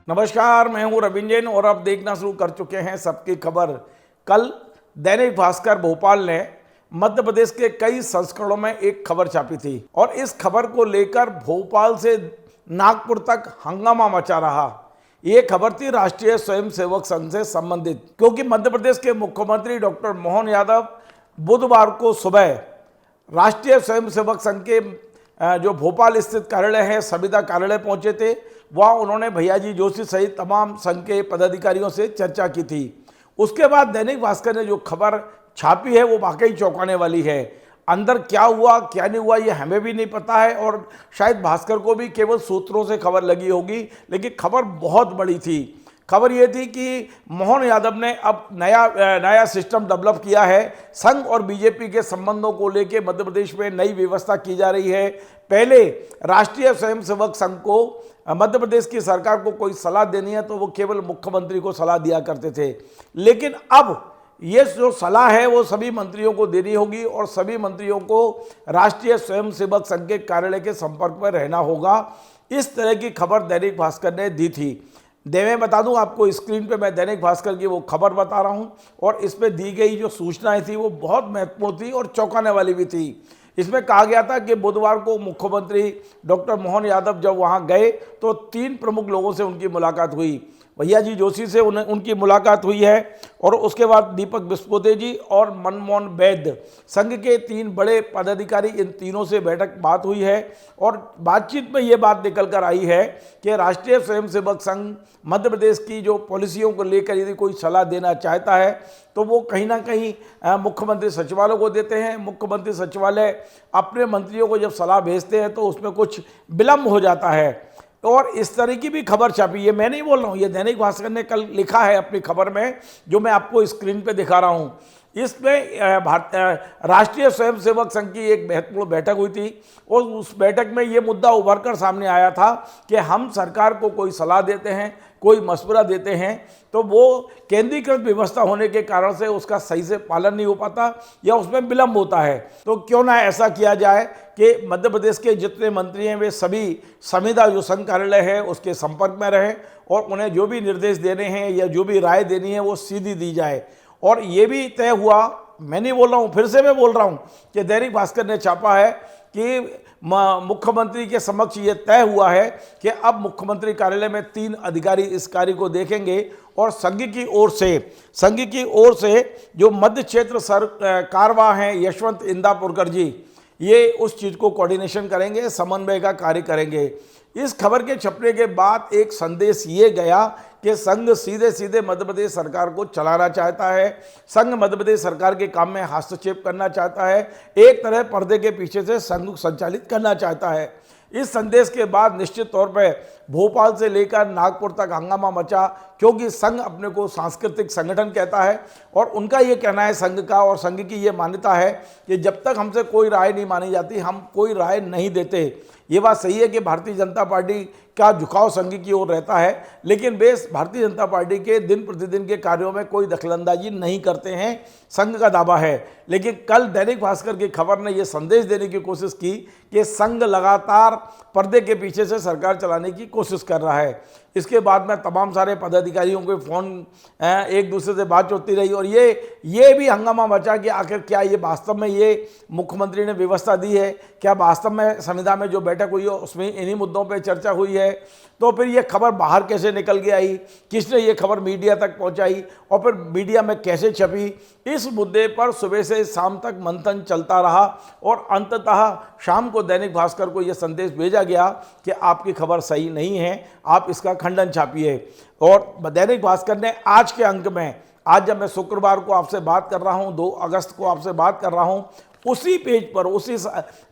नमस्कार, मैं हूं रविंद्र जैन और अब देखना शुरू कर चुके हैं सबकी खबर। कल दैनिक भास्कर भोपाल ने मध्य प्रदेश के कई संस्करणों में एक खबर छापी थी और इस खबर को लेकर भोपाल से नागपुर तक हंगामा मचा रहा। ये खबर थी राष्ट्रीय स्वयंसेवक संघ से संबंधित, क्योंकि मध्य प्रदेश के मुख्यमंत्री डॉक्टर मोहन यादव बुधवार को सुबह राष्ट्रीय स्वयंसेवक संघ के जो भोपाल स्थित कार्यालय है संविदा कार्यालय पहुंचे थे। वहाँ उन्होंने भैयाजी जोशी सहित तमाम संघ के पदाधिकारियों से चर्चा की थी। उसके बाद दैनिक भास्कर ने जो खबर छापी है वो वाकई चौंकाने वाली है। अंदर क्या हुआ क्या नहीं हुआ ये हमें भी नहीं पता है और शायद भास्कर को भी केवल सूत्रों से खबर लगी होगी, लेकिन खबर बहुत बड़ी थी। खबर ये थी कि मोहन यादव ने अब नया सिस्टम डेवलप किया है। संघ और बीजेपी के संबंधों को लेकर मध्य प्रदेश में नई व्यवस्था की जा रही है। पहले राष्ट्रीय स्वयंसेवक संघ को मध्य प्रदेश की सरकार को कोई सलाह देनी है तो वो केवल मुख्यमंत्री को सलाह दिया करते थे, लेकिन अब ये जो सलाह है वो सभी मंत्रियों को देनी होगी और सभी मंत्रियों को राष्ट्रीय स्वयंसेवक संघ के कार्यालय के संपर्क में रहना होगा। इस तरह की खबर दैनिक भास्कर ने दी थी। मैं बता दूं आपको, स्क्रीन पे मैं दैनिक भास्कर की वो खबर बता रहा हूं और इसमें दी गई जो सूचनाएं थी वो बहुत महत्वपूर्ण थी और चौंकाने वाली भी थी। इसमें कहा गया था कि बुधवार को मुख्यमंत्री डॉक्टर मोहन यादव जब वहां गए तो 3 प्रमुख लोगों से उनकी मुलाकात हुई। भैयाजी जोशी से उनकी मुलाकात हुई है और उसके बाद दीपक बिस्पोते जी और मनमोहन वैद्य, संघ के 3 बड़े पदाधिकारी, इन तीनों से बात हुई है और बातचीत में ये बात निकल कर आई है कि राष्ट्रीय स्वयंसेवक संघ मध्य प्रदेश की जो पॉलिसियों को लेकर यदि कोई सलाह देना चाहता है तो वो कहीं ना कहीं मुख्यमंत्री सचिवालय को देते हैं। मुख्यमंत्री सचिवालय अपने मंत्रियों को जब सलाह भेजते हैं तो उसमें कुछ विलम्ब हो जाता है और इस तरह की भी खबर छापी। ये मैं नहीं बोल रहा हूँ, ये दैनिक भास्कर ने कल लिखा है अपनी खबर में, जो मैं आपको स्क्रीन पे दिखा रहा हूँ। इसमें राष्ट्रीय स्वयंसेवक संघ की एक महत्वपूर्ण बैठक हुई थी और उस बैठक में ये मुद्दा उभर कर सामने आया था कि हम सरकार को कोई सलाह देते हैं, कोई मशवरा देते हैं तो वो केंद्रीकृत व्यवस्था होने के कारण से उसका सही से पालन नहीं हो पाता या उसमें विलम्ब होता है। तो क्यों ना ऐसा किया जाए कि मध्य प्रदेश के जितने मंत्री हैं वे सभी संविदा जो संघ कार्यालय है उसके संपर्क में रहें और उन्हें जो भी निर्देश देने हैं या जो भी राय देनी है वो सीधी दी जाए। और ये भी तय हुआ, मैं नहीं बोल रहा हूँ, फिर से मैं बोल रहा हूँ कि दैनिक भास्कर ने छापा है कि मुख्यमंत्री के समक्ष ये तय हुआ है कि अब मुख्यमंत्री कार्यालय में 3 अधिकारी इस कार्य को देखेंगे और संघ की ओर से जो मध्य क्षेत्र कारवां हैं यशवंत इंदापुरकर जी, ये उस चीज़ को कोऑर्डिनेशन करेंगे, समन्वय का कार्य करेंगे। इस खबर के छपने के बाद एक संदेश ये गया कि संघ सीधे सीधे मध्य प्रदेश सरकार को चलाना चाहता है, संघ मध्य प्रदेश सरकार के काम में हस्तक्षेप करना चाहता है, एक तरह पर्दे के पीछे से संघ संचालित करना चाहता है। इस संदेश के बाद निश्चित तौर पर भोपाल से लेकर नागपुर तक हंगामा मचा, क्योंकि संघ अपने को सांस्कृतिक संगठन कहता है और उनका ये कहना है संघ का और संघ की ये मान्यता है कि जब तक हमसे कोई राय नहीं मानी जाती हम कोई राय नहीं देते। ये बात सही है कि भारतीय जनता पार्टी का झुकाव संघ की ओर रहता है, लेकिन वे भारतीय जनता पार्टी के दिन प्रतिदिन के कार्यों में कोई दखलंदाजी नहीं करते हैं, संघ का दावा है। लेकिन कल दैनिक भास्कर की खबर ने यह संदेश देने की कोशिश की कि संघ लगातार पर्दे के पीछे से सरकार चलाने की कोशिश कर रहा है। इसके बाद में तमाम सारे पदाधिकारियों के फ़ोन एक दूसरे से बात होती रही और ये भी हंगामा मचा कि आखिर क्या ये वास्तव में ये मुख्यमंत्री ने व्यवस्था दी है, क्या वास्तव में संविदा में जो बैठक हुई है उसमें इन्हीं मुद्दों पे चर्चा हुई है। तो फिर ये खबर बाहर कैसे निकल के आई, किसने ये खबर मीडिया तक पहुंचाई और फिर मीडिया में कैसे छपी, इस मुद्दे पर सुबह से शाम तक मंथन चलता रहा और अंततः शाम को दैनिक भास्कर को यह संदेश भेजा गया कि आपकी खबर सही नहीं है, आप इसका खंडन छापिए। और दैनिक भास्कर ने आज के अंक में, आज जब मैं शुक्रवार को आपसे बात कर रहा हूं, 2 अगस्त को आपसे बात कर रहा हूं, उसी पेज पर, उसी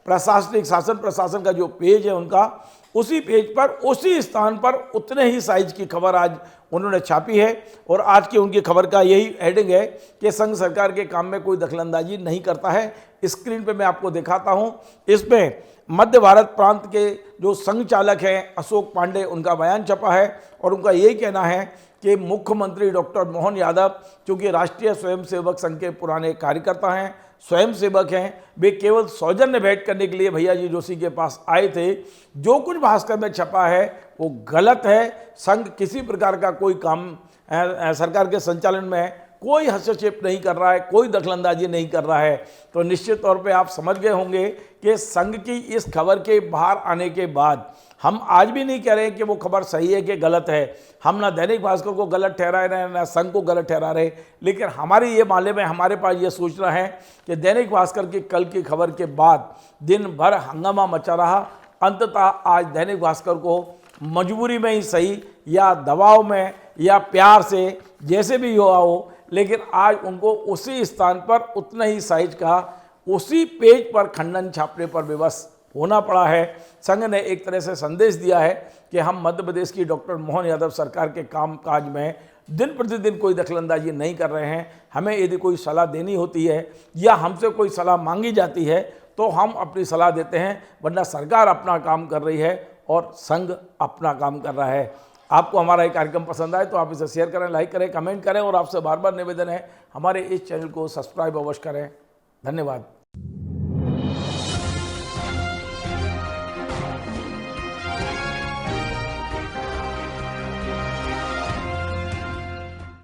प्रशासनिक शासन प्रशासन का जो पेज है उनका, उसी पेज पर उसी स्थान पर उतने ही साइज की खबर आज उन्होंने छापी है और आज की उनकी खबर का यही हेडिंग है कि संघ सरकार के काम में कोई दखलंदाजी नहीं करता है। स्क्रीन पे मैं आपको दिखाता हूं। इसमें मध्य भारत प्रांत के जो संघ चालक हैं अशोक पांडे, उनका बयान छपा है और उनका यही कहना है कि मुख्यमंत्री डॉक्टर मोहन यादव, चूँकि राष्ट्रीय स्वयंसेवक संघ के पुराने कार्यकर्ता हैं, स्वयंसेवक हैं, वे केवल सौजन्य भेंट करने के लिए भैया जी जोशी के पास आए थे। जो कुछ भास्कर में छपा है वो गलत है। संघ किसी प्रकार का कोई काम सरकार के संचालन में कोई हस्तक्षेप नहीं कर रहा है, कोई दखलंदाजी नहीं कर रहा है। तो निश्चित तौर पे आप समझ गए होंगे कि संघ की इस खबर के बाहर आने के बाद हम आज भी नहीं कह रहे हैं कि वो खबर सही है कि गलत है। हम ना दैनिक भास्कर को गलत ठहरा रहे हैं, ना संघ को गलत ठहरा रहे, लेकिन हमारी ये माले में हमारे पास ये सूचना है कि दैनिक भास्कर की कल की खबर के बाद दिन भर हंगामा मचा रहा। अंततः आज दैनिक भास्कर को मजबूरी में ही सही या दबाव में या प्यार से जैसे भी हुआ हो, लेकिन आज उनको उसी स्थान पर उतना ही साइज का उसी पेज पर खंडन छापने पर विवश होना पड़ा है। संघ ने एक तरह से संदेश दिया है कि हम मध्य प्रदेश की डॉक्टर मोहन यादव सरकार के कामकाज में दिन प्रतिदिन कोई दखलंदाजी नहीं कर रहे हैं। हमें यदि कोई सलाह देनी होती है या हमसे कोई सलाह मांगी जाती है तो हम अपनी सलाह देते हैं, वरना सरकार अपना काम कर रही है और संघ अपना काम कर रहा है। आपको हमारा ये कार्यक्रम पसंद आए तो आप इसे शेयर करें, लाइक करें, कमेंट करें और आपसे बार बार निवेदन है हमारे इस चैनल को सब्सक्राइब अवश्य करें। धन्यवाद।